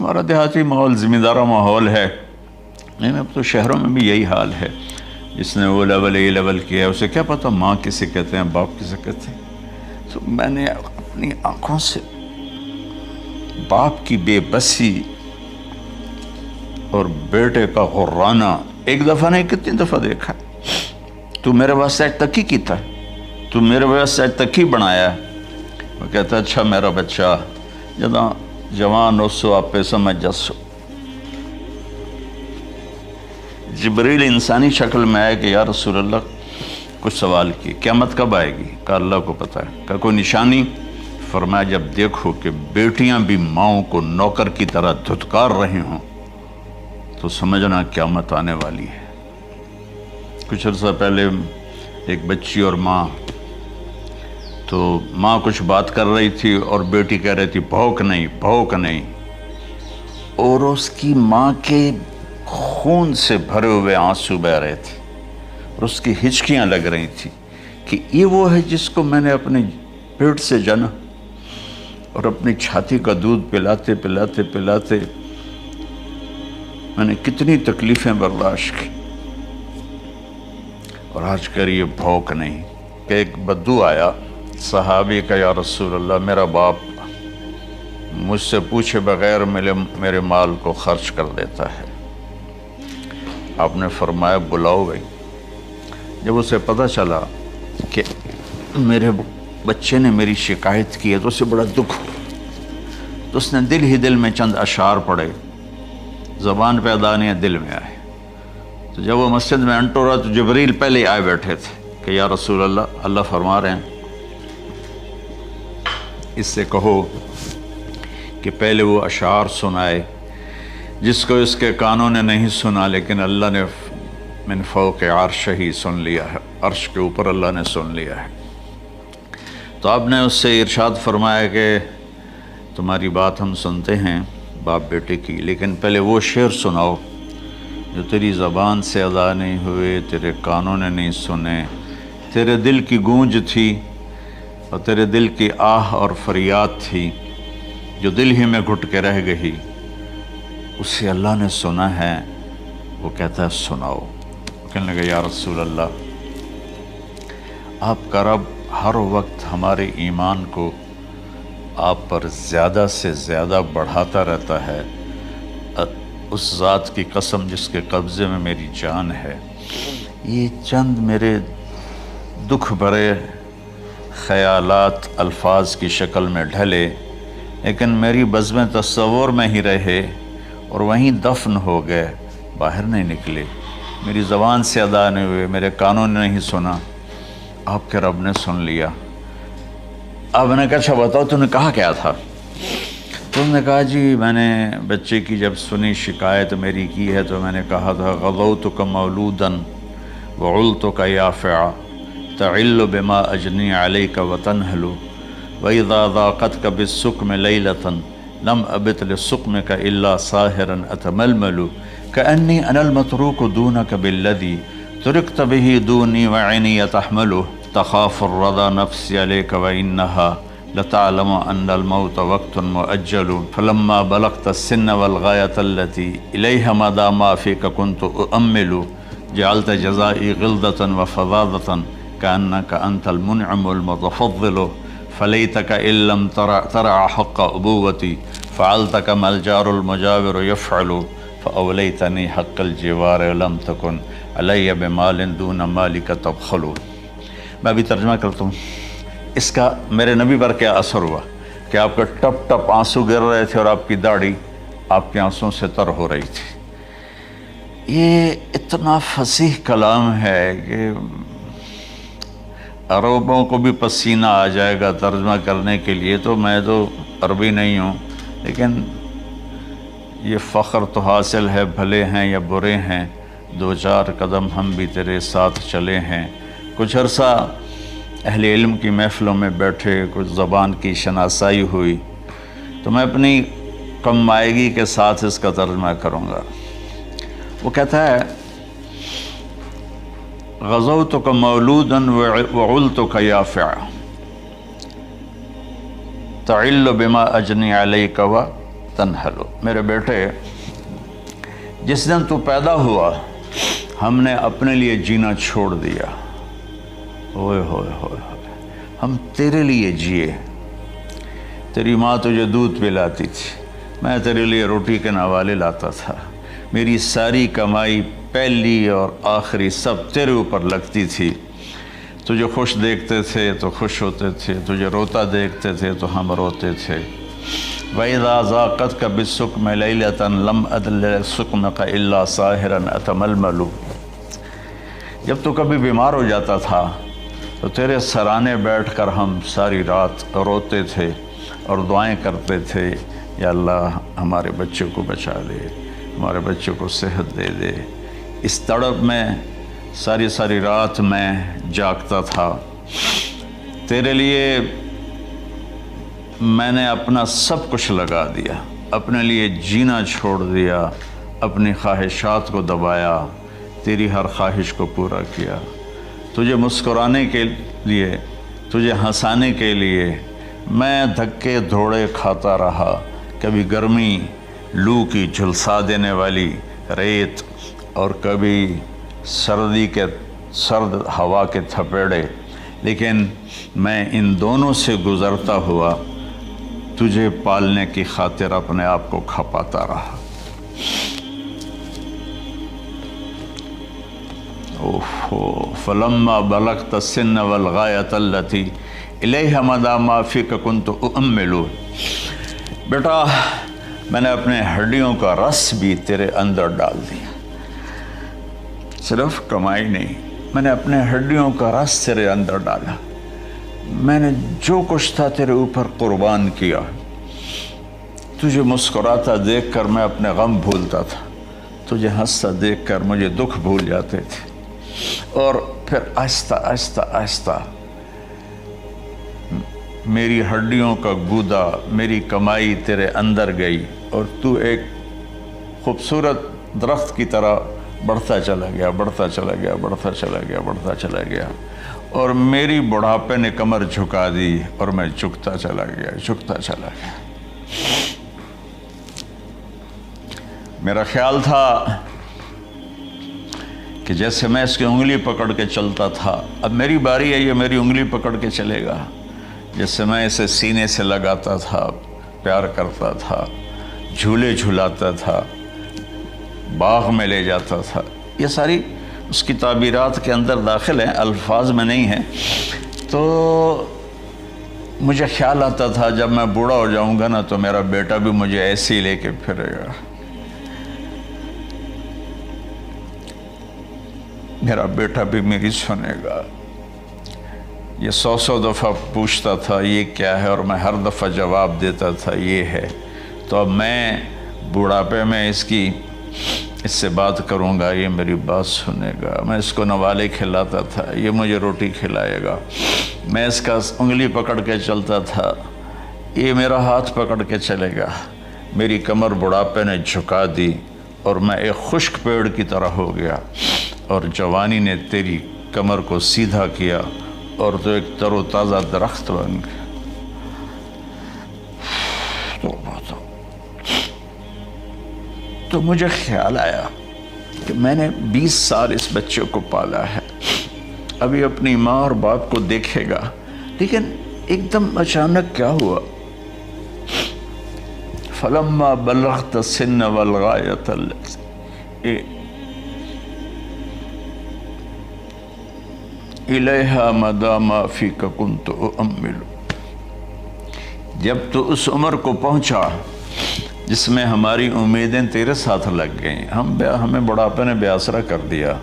ہمارا دیہاتی ماحول ذمہ دارہ ماحول ہے، نہیں اب تو شہروں میں بھی یہی حال ہے۔ جس نے وہ لیول اے لیول کیا ہے اسے کیا پتہ ماں کسے کہتے ہیں، باپ کسے کہتے ہیں۔ تو میں نے اپنی آنکھوں سے باپ کی بے بسی اور بیٹے کا غرانہ ایک دفعہ نہیں کتنی دفعہ دیکھا۔ تو میرے واسطے آج تک ہی کیتا ہے، تو میرے واسطے آج تک ہی بنایا ہے۔ وہ کہتا ہے اچھا میرا بچہ جداں جوان ہو سو آپ پہ سمجھ جسو۔ جبریل انسانی شکل میں آئے کہ یا رسول اللہ کچھ سوال کی، قیامت کب آئے گی؟ کہا اللہ کو پتہ ہے۔ کہا کوئی نشانی؟ فرمایا جب دیکھو کہ بیٹیاں بھی ماؤں کو نوکر کی طرح دھتکار رہی ہوں تو سمجھنا قیامت آنے والی ہے۔ کچھ عرصہ پہلے ایک بچی اور ماں، تو ماں کچھ بات کر رہی تھی اور بیٹی کہہ رہی تھی بھوک نہیں بھوک نہیں، اور اس کی ماں کے خون سے بھرے ہوئے آنسو بہہ رہے تھے اور اس کی ہچکیاں لگ رہی تھی کہ یہ وہ ہے جس کو میں نے اپنے پیٹ سے جنا اور اپنی چھاتی کا دودھ پلاتے پلاتے پلاتے میں نے کتنی تکلیفیں برداشت کی، اور آج کر یہ بھوک نہیں۔ کہ ایک بدو آیا صحابی کا، یا رسول اللہ میرا باپ مجھ سے پوچھے بغیر میرے مال کو خرچ کر دیتا ہے۔ آپ نے فرمایا بلاؤ گئی۔ جب اسے پتہ چلا کہ میرے بچے نے میری شکایت کی ہے تو اسے بڑا دکھ ہوا، تو اس نے دل ہی دل میں چند اشعار پڑھے، زبان پہ ادا نہیں دل میں آئے۔ تو جب وہ مسجد میں انٹر رہا تو جبریل پہلے آئے بیٹھے تھے کہ یا رسول اللہ فرما رہے ہیں اس سے کہو کہ پہلے وہ اشعار سنائے جس کو اس کے کانوں نے نہیں سنا، لیکن اللہ نے من فوق عرش ہی سن لیا ہے، عرش کے اوپر اللہ نے سن لیا ہے۔ تو آپ نے اس سے ارشاد فرمایا کہ تمہاری بات ہم سنتے ہیں باپ بیٹے کی، لیکن پہلے وہ شعر سناؤ جو تیری زبان سے ادا نہیں ہوئے، تیرے کانوں نے نہیں سنے، تیرے دل کی گونج تھی اور تیرے دل کی آہ اور فریاد تھی جو دل ہی میں گھٹ کے رہ گئی، اسے اللہ نے سنا ہے۔ وہ کہتا ہے سناؤ۔ کہنے لگا یا رسول اللہ آپ کا رب ہر وقت ہمارے ایمان کو آپ پر زیادہ سے زیادہ بڑھاتا رہتا ہے، اس ذات کی قسم جس کے قبضے میں میری جان ہے۔ یہ چند میرے دکھ بھرے خیالات الفاظ کی شکل میں ڈھلے، لیکن میری بزم تصور میں ہی رہے اور وہیں دفن ہو گئے، باہر نہیں نکلے، میری زبان سے ادا نہیں ہوئے، میرے کانوں نے نہیں سنا، آپ کے رب نے سن لیا۔ اب نے کہا اچھا بتاؤ تو نے کہا کیا تھا؟ تو انہوں نے کہا جی میں نے بچے کی جب سنی شکایت میری کی ہے تو میں نے کہا تھا غضوتک مولودا وعلتک یافعا تعل بما اجنی علیک وتنہل وَإِذَا ذَاقَتْكَ بِالسُّقْمِ لَيْلَةً لَمْ أَبِتْ لِلسُّقْمِكَ إِلَّا صَاهِرًا أَتَمَلْمَلُ كَأَنِّي أَنَا الْمَتْرُوكُ دُونَكَ بِالَّذِي تُرِكْتَ بِهِ دُونِي وَعِنِي تَحْمَلُهُ تَخَافُ الرَّضَى نَفْسِي عَلَيْكَ وَإِنَّهَا لَتَعْلَمُ أَنَّ الْمَوْتَ وَقْتٌ مُؤَجَّلٌ فَلَمَّا بَلَغْتَ السِّنَّ وَالْغَايَةَ الَّتِي إِلَيْهَا مَدَى مَا فِيكَ كُنْتُ أُؤَمِّلُ جَعَلْتَ جَزَائِي غِلْظَةً وَفَظَاظَةً كَأَنَّكَ أَنْتَ الْمُنْعِمُ الْمُتَفَضِّلُ فَلَيْتَكَ إِن لَّمْ تَرَعَ حَقَّ أُبُوَّتِي فَعَلْتَ كَمَا الْجَارُ الْمُجَاوِرُ يَفْعَلُ فَأَوْلَيْتَنِي حَقَّ الْجِوَارِ وَلَمْ تَكُنْ عَلَيَّ بِمَالٍ دُونَ مَالِكَ تَبْخَلُ۔ میں ابھی ترجمہ کرتا ہوں۔ اس کا میرے نبی پر کیا اثر ہوا کہ آپ کے ٹپ ٹپ آنسو گر رہے تھے اور آپ کی داڑھی آپ کے آنسوں سے تر ہو رہی تھی۔ یہ اتنا فصیح کلام ہے کہ عربوں کو بھی پسینہ آ جائے گا ترجمہ کرنے کے لیے، تو میں تو عربی نہیں ہوں، لیکن یہ فخر تو حاصل ہے، بھلے ہیں یا برے ہیں دو چار قدم ہم بھی تیرے ساتھ چلے ہیں۔ کچھ عرصہ اہل علم کی محفلوں میں بیٹھے، کچھ زبان کی شناسائی ہوئی، تو میں اپنی کم مائگی کے ساتھ اس کا ترجمہ کروں گا۔ وہ کہتا ہے غزوتک مولودا وعلتک یافعا تعل بما اجنی علیک وتنہل تنحل، میرے بیٹے جس دن تو پیدا ہوا ہم نے اپنے لیے جینا چھوڑ دیا، ہوئے ہوئے ہوئے ہوئے، ہم تیرے لیے جیے۔ تیری ماں تجھے دودھ پلاتی تھی، میں تیرے لیے روٹی کے نوالے لاتا تھا، میری ساری کمائی پہلی اور آخری سب تیرے اوپر لگتی تھی۔ تجھے خوش دیکھتے تھے تو خوش ہوتے تھے، تجھے روتا دیکھتے تھے تو ہم روتے تھے۔ وَإِذَا ذَاقَتْكَ بِالسُّقْمِ لَيْلَةً لَمْ أَدْلِ سُقْمَكَ إِلَّا سَاهِرًا أَتَمَلْمَلُ۔ جب تو کبھی بیمار ہو جاتا تھا تو تیرے سرانے بیٹھ کر ہم ساری رات روتے تھے اور دعائیں کرتے تھے، یا اللہ ہمارے بچے کو بچا لے، ہمارے بچے کو صحت دے دے۔ اس تڑپ میں ساری رات میں جاگتا تھا، تیرے لیے میں نے اپنا سب کچھ لگا دیا، اپنے لیے جینا چھوڑ دیا، اپنی خواہشات کو دبایا، تیری ہر خواہش کو پورا کیا۔ تجھے مسکرانے کے لیے، تجھے ہنسانے کے لیے میں دھکے دھوڑے کھاتا رہا، کبھی گرمی لو کی جھلسا دینے والی ریت اور کبھی سردی کے سرد ہوا کے تھپیڑے، لیکن میں ان دونوں سے گزرتا ہوا تجھے پالنے کی خاطر اپنے آپ کو کھپاتا رہا۔ فلما بلغت السن والغایۃ التی الیہ مدی ما فیک کنت اؤمل۔ بیٹا میں نے اپنے ہڈیوں کا رس بھی تیرے اندر ڈال دیا، صرف کمائی نہیں، میں نے اپنے ہڈیوں کا رس تیرے اندر ڈالا، میں نے جو کچھ تھا تیرے اوپر قربان کیا۔ تجھے مسکراتا دیکھ کر میں اپنے غم بھولتا تھا، تجھے ہنستا دیکھ کر مجھے دکھ بھول جاتے تھے، اور پھر آہستہ آہستہ آہستہ میری ہڈیوں کا گودا، میری کمائی تیرے اندر گئی، اور تو ایک خوبصورت درخت کی طرح بڑھتا چلا گیا، بڑھتا چلا گیا، بڑھتا چلا گیا، بڑھتا چلا گیا، اور میری بڑھاپے نے کمر جھکا دی اور میں جھکتا چلا گیا، جھکتا چلا گیا۔ میرا خیال تھا کہ جیسے میں اس کی انگلی پکڑ کے چلتا تھا، اب میری باری ہے، یہ میری انگلی پکڑ کے چلے گا۔ جیسے میں اسے سینے سے لگاتا تھا، پیار کرتا تھا، جھولے جھلاتا تھا، باغ میں لے جاتا تھا، یہ ساری اس کی تعبیرات کے اندر داخل ہیں، الفاظ میں نہیں ہیں۔ تو مجھے خیال آتا تھا جب میں بوڑھا ہو جاؤں گا نا تو میرا بیٹا بھی مجھے ایسے ہی لے کے پھرے گا، میرا بیٹا بھی میری سنے گا۔ یہ 100 دفعہ پوچھتا تھا یہ کیا ہے، اور میں ہر دفعہ جواب دیتا تھا یہ ہے۔ تو اب میں بوڑھاپے میں اس سے بات کروں گا، یہ میری بات سنے گا۔ میں اس کو نوالے کھلاتا تھا، یہ مجھے روٹی کھلائے گا۔ میں اس کا انگلی پکڑ کے چلتا تھا، یہ میرا ہاتھ پکڑ کے چلے گا۔ میری کمر بڑھاپے نے جھکا دی اور میں ایک خشک پیڑ کی طرح ہو گیا، اور جوانی نے تیری کمر کو سیدھا کیا اور تو ایک تر و تازہ درخت بن گیا۔ تو مجھے خیال آیا کہ میں نے 20 سال اس بچے کو پالا ہے، ابھی اپنی ماں اور باپ کو دیکھے گا، لیکن ایک دم اچانک کیا ہوا؟ فلما بلغت السن والغایۃ الیہا مدی ما فیک کنت اؤمل۔ جب تو اس عمر کو پہنچا جس میں ہماری امیدیں تیرے ساتھ لگ گئیں، ہمیں بڑھاپے نے بے آسرا کر دیا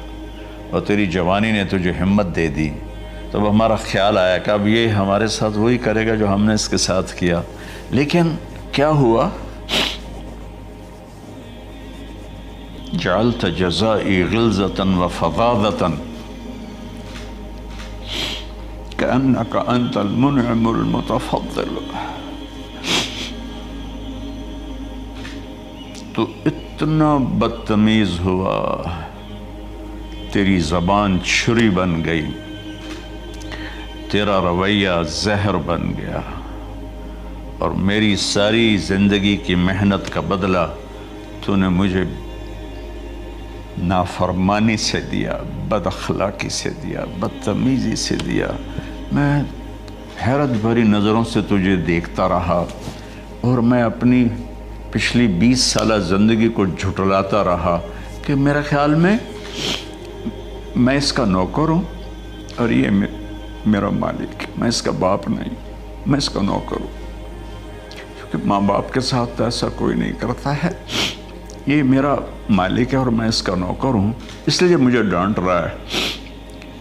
اور تیری جوانی نے تجھے ہمت دے دی، تب ہمارا خیال آیا کہ اب یہ ہمارے ساتھ وہی کرے گا جو ہم نے اس کے ساتھ کیا۔ لیکن کیا ہوا؟ جعلت جزائی غلظۃ وفظاظۃ کأنک انت المنعم المتفضل۔ تو اتنا بدتمیز ہوا، تیری زبان چھری بن گئی، تیرا رویہ زہر بن گیا، اور میری ساری زندگی کی محنت کا بدلہ تو نے مجھے نافرمانی سے دیا، بد اخلاقی سے دیا، بدتمیزی سے دیا۔ میں حیرت بھری نظروں سے تجھے دیکھتا رہا اور میں اپنی پچھلی 20 سالہ زندگی کو جھٹلاتا رہا کہ میرے خیال میں اس کا نوکر ہوں اور یہ میرا مالک، میں اس کا باپ نہیں، میں اس کا نوکر ہوں، کیونکہ ماں باپ کے ساتھ ایسا کوئی نہیں کرتا ہے، یہ میرا مالک ہے اور میں اس کا نوکر ہوں، اس لیے مجھے ڈانٹ رہا ہے۔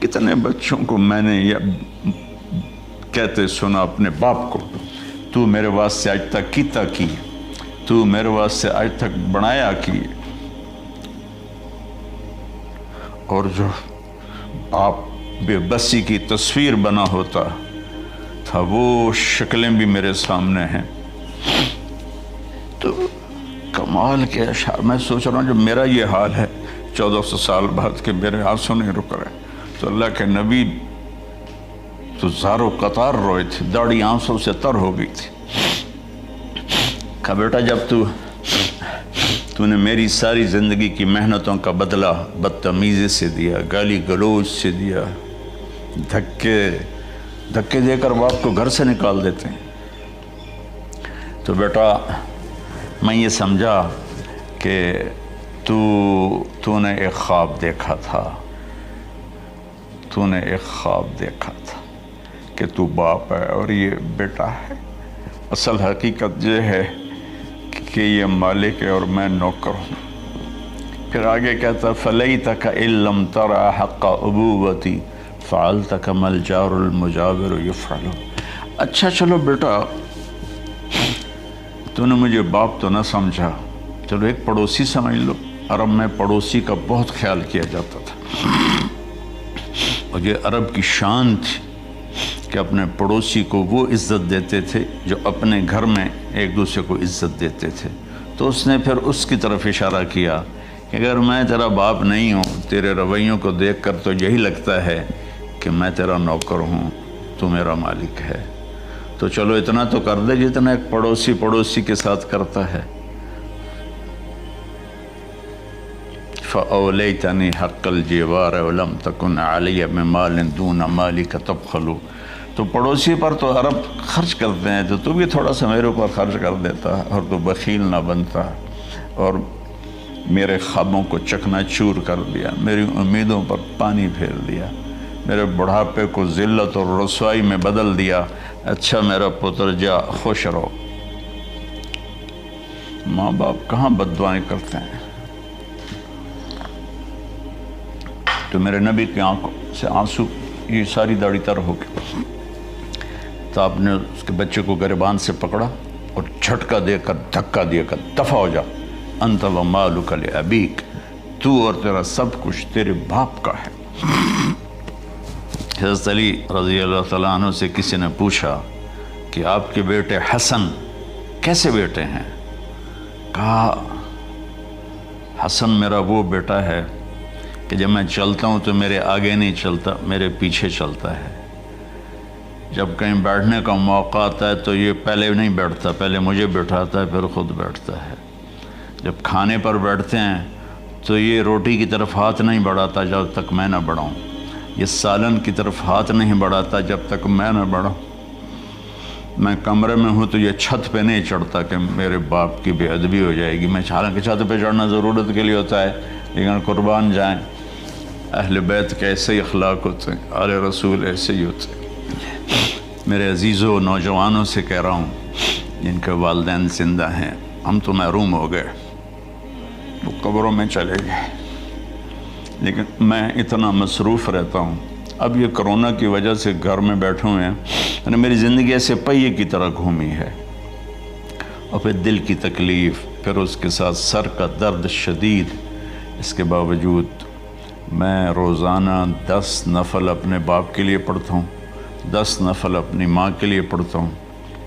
کتنے بچوں کو میں نے یہ کہتے سنا اپنے باپ کو، تو میرے واسطے آج تک کیتا کی، تو میرے واسطے آج تک بنایا کی، اور جو آپ بے بسی کی تصویر بنا ہوتا تھا وہ شکلیں بھی میرے سامنے ہیں۔ تو کمال کے اشعار میں سوچ رہا ہوں جو میرا یہ حال ہے 1400 سال بعد کہ میرے آنسو نہیں رک رہے، تو اللہ کے نبی تو زارو قطار روئے تھے، داڑھی آنسوں سے تر ہو گئی تھی۔ کہا بیٹا جب تو نے میری ساری زندگی کی محنتوں کا بدلہ بدتمیزی سے دیا، گالی گلوچ سے دیا، دھکے دے کر باپ کو گھر سے نکال دیتے ہیں، تو بیٹا میں یہ سمجھا کہ تو نے ایک خواب دیکھا تھا، تو نے ایک خواب دیکھا تھا کہ تو باپ ہے اور یہ بیٹا ہے۔ اصل حقیقت یہ ہے کہ یہ مالک ہے اور میں نوکر ہوں۔ پھر آگے کہتا فَلَيْتَكَ إِن لَّمْ تَرَ حَقَّ أُبُوَّتِي فَعَلْتَ كَمَا الْجَارُ الْمُجَاوِرُ يَفْعَلُ۔ اچھا چلو بیٹا تو نے مجھے باپ تو نہ سمجھا، چلو ایک پڑوسی سمجھ لو۔ عرب میں پڑوسی کا بہت خیال کیا جاتا تھا، اور یہ عرب کی شان تھی کہ اپنے پڑوسی کو وہ عزت دیتے تھے جو اپنے گھر میں ایک دوسرے کو عزت دیتے تھے۔ تو اس نے پھر اس کی طرف اشارہ کیا کہ اگر میں تیرا باپ نہیں ہوں، تیرے رویوں کو دیکھ کر تو یہی لگتا ہے کہ میں تیرا نوکر ہوں، تو میرا مالک ہے، تو چلو اتنا تو کر دے جتنا ایک پڑوسی کے ساتھ کرتا ہے۔ فَأَوْلَيْتَنِي حَقَّ الْجِوَارِ وَلَمْ تَكُنْ عَلَيَّ بِمَالٍ دُونَ مَالِكَ تَبْخَلُ۔ تو پڑوسی پر تو عرب خرچ کرتے ہیں، تو بھی تھوڑا سا میرے اوپر خرچ کر دیتا اور تو بخیل نہ بنتا، اور میرے خوابوں کو چکنا چور کر دیا، میری امیدوں پر پانی پھیر دیا، میرے بڑھاپے کو ذلت اور رسوائی میں بدل دیا۔ اچھا میرا پتر جا خوش رہو۔ ماں باپ کہاں بد دعائیں کرتے ہیں؟ تو میرے نبی کی آنکھوں سے آنسو، یہ ساری داڑھی تر ہو گئی، تو آپ نے اس کے بچے کو گریبان سے پکڑا اور جھٹکا دے کر دھکا دے کر دفع ہو جا، انت و مالک لابیک، تو اور تیرا سب کچھ تیرے باپ کا ہے۔ حضرت علی رضی اللہ تعالیٰ عنہ سے کسی نے پوچھا کہ آپ کے بیٹے حسن کیسے بیٹے ہیں؟ کہا حسن میرا وہ بیٹا ہے کہ جب میں چلتا ہوں تو میرے آگے نہیں چلتا، میرے پیچھے چلتا ہے۔ جب کہیں بیٹھنے کا موقع آتا ہے تو یہ پہلے نہیں بیٹھتا، پہلے مجھے بٹھاتا ہے پھر خود بیٹھتا ہے۔ جب کھانے پر بیٹھتے ہیں تو یہ روٹی کی طرف ہاتھ نہیں بڑھاتا جب تک میں نہ بڑھاؤں، یہ سالن کی طرف ہاتھ نہیں بڑھاتا جب تک میں نہ بڑھاؤں۔ میں کمرے میں ہوں تو یہ چھت پہ نہیں چڑھتا کہ میرے باپ کی بے ادبی ہو جائے گی۔ میں حالانکہ چھت پہ چڑھنا ضرورت کے لیے ہوتا ہے، لیکن قربان جائیں اہل بیت کے ایسے ہی اخلاق ہوتے ہیں، آل رسول ایسے ہی ہوتے ہیں۔ میرے عزیزوں نوجوانوں سے کہہ رہا ہوں جن کے والدین زندہ ہیں، ہم تو محروم ہو گئے، وہ قبروں میں چلے گئے، لیکن میں اتنا مصروف رہتا ہوں۔ اب یہ کرونا کی وجہ سے گھر میں بیٹھے ہوئے ہیں، میری زندگی ایسے پہیے کی طرح گھومی ہے، اور پھر دل کی تکلیف، پھر اس کے ساتھ سر کا درد شدید۔ اس کے باوجود میں روزانہ 10 نفل اپنے باپ کے لیے پڑھتا ہوں، 10 نفل اپنی ماں کے لیے پڑھتا ہوں،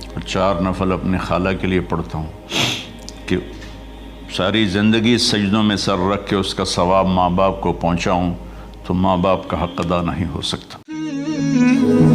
اور 4 نفل اپنی خالہ کے لیے پڑھتا ہوں، کہ ساری زندگی سجدوں میں سر رکھ کے اس کا ثواب ماں باپ کو پہنچاؤں، تو ماں باپ کا حق ادا نہیں ہو سکتا۔